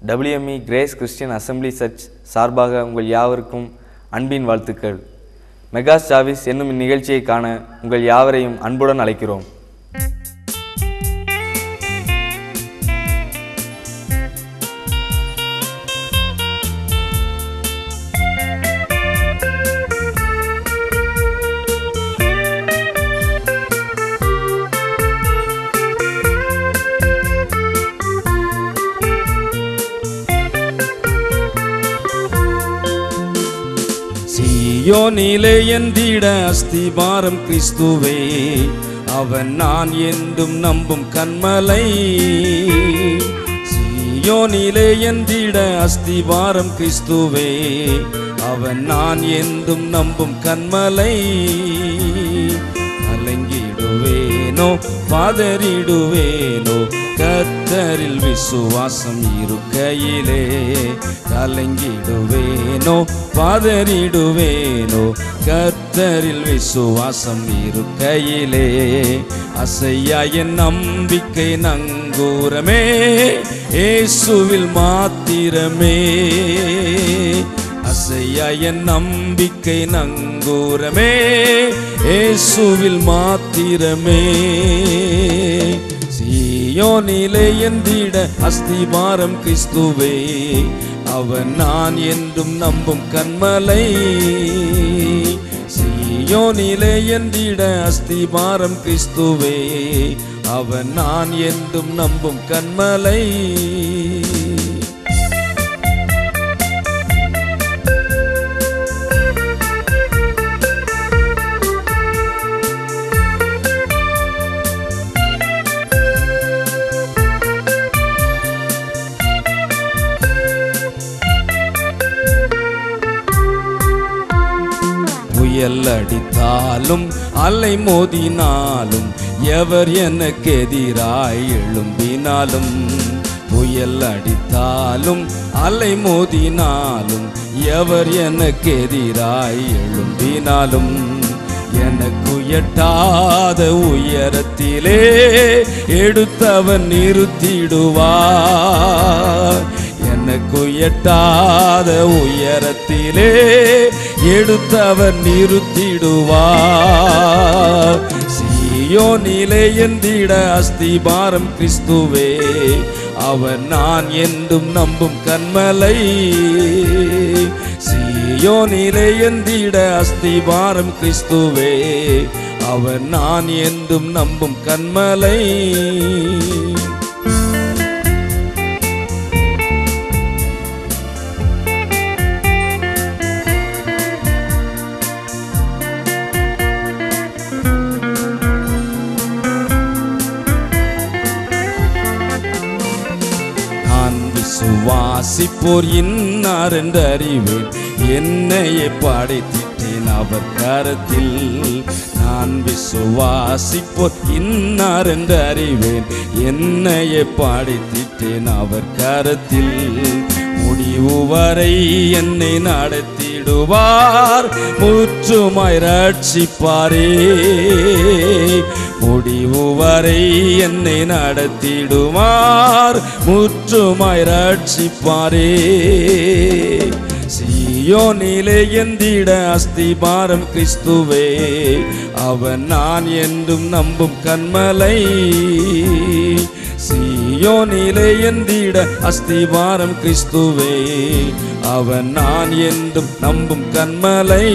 WME Grace Christian assembly church சார்பாக உங்கள் யாவருக்கும் அன்பின் வாழ்த்துக்கள். மெகா சாவிஸ் என்னும் இந்நிகழ்ச்சியை காண உங்கள் யாவரையும் அன்புடன் அழைக்கிறோம். சீயோனிலே எந்திட அஸ்திபாரம் கிறிஸ்துவே, அவன் நான் என்றும் நம்பும் கன்மலை. சீயோனிலே எந்திட அஸ்திபாரம் கிறிஸ்துவே, அவன் நான் என்றும் நம்பும் கன்மலை. கலங்கிடுவேனோ பதறிடுவேனோ கர்த்தரில் விசுவாசம் இருக்கையிலே. கலங்கிடுவேனோ பதறிடுவேனோ கர்த்தரில் விசுவாசம் இருக்கையிலே. அசையா என் நம்பிக்கை நங்கூரமே, இயேசுவில் மாத்திரமே. அசையா என் நம்பிக்கை நங்கூரமே, இயேசுவில் மாத்திரமே. சீயோனிலே எந்திட அஸ்திபாரம் கிறிஸ்துவே, அவன் நான் என்றும் நம்பும் கன்மலை. சீயோனிலே எந்திட அஸ்திபாரம் கிறிஸ்துவே, அவன் நான் என்றும் நம்பும் கன்மலை. புயல் அடித்தாலும் அலை மோதினாலும் எவர் எனக்கு எதிராய் எழும்பினாலும். புயல் அடித்தாலும் அலை மோதினாலும் எவர் எனக்கு எதிராய் எழும்பினாலும். எனக்கு எட்டாத உயரத்திலே எடுத்தவன் நிறுத்திடுவார். எனக்கு எட்டாத உயரத்திலே எடுத்தவர் நிறுத்திடுவார். சீயோனிலே எந்திட அஸ்திபாரம் கிறிஸ்துவே, அவர் நான் என்றும் நம்பும் கன்மலை. சீயோனிலே எந்திட அஸ்திபாரம் கிறிஸ்துவே, அவர் நான் என்றும் நம்பும் கன்மலை. விசுவாசிப்போர் இன்னார் என்று அறிவேன், என்னையே படைத்திட்டேன் அவர் கரத்தில். நான் விசுவாசிப்போர் இன்னார் என்று அறிவேன், என்னையே படைத்திட்டேன் அவர் கரத்தில். முடிவு வரை என்னை நடத்திடுவார், முற்றுமாய் ரட்சிப்பாரே. முடிவு வரை என்னை நடத்திடுவார், முற்றுமாய் ரட்சிப்பாரே. சீயோனிலே எந்திட அஸ்திபாரம் கிறிஸ்துவே, அவன் நான் என்றும் நம்பும் கன்மலை. சீயோனிலே எந்திட அஸ்திபாரம் கிறிஸ்துவே, அவன் நான் என்றும் நம்பும் கன்மலை.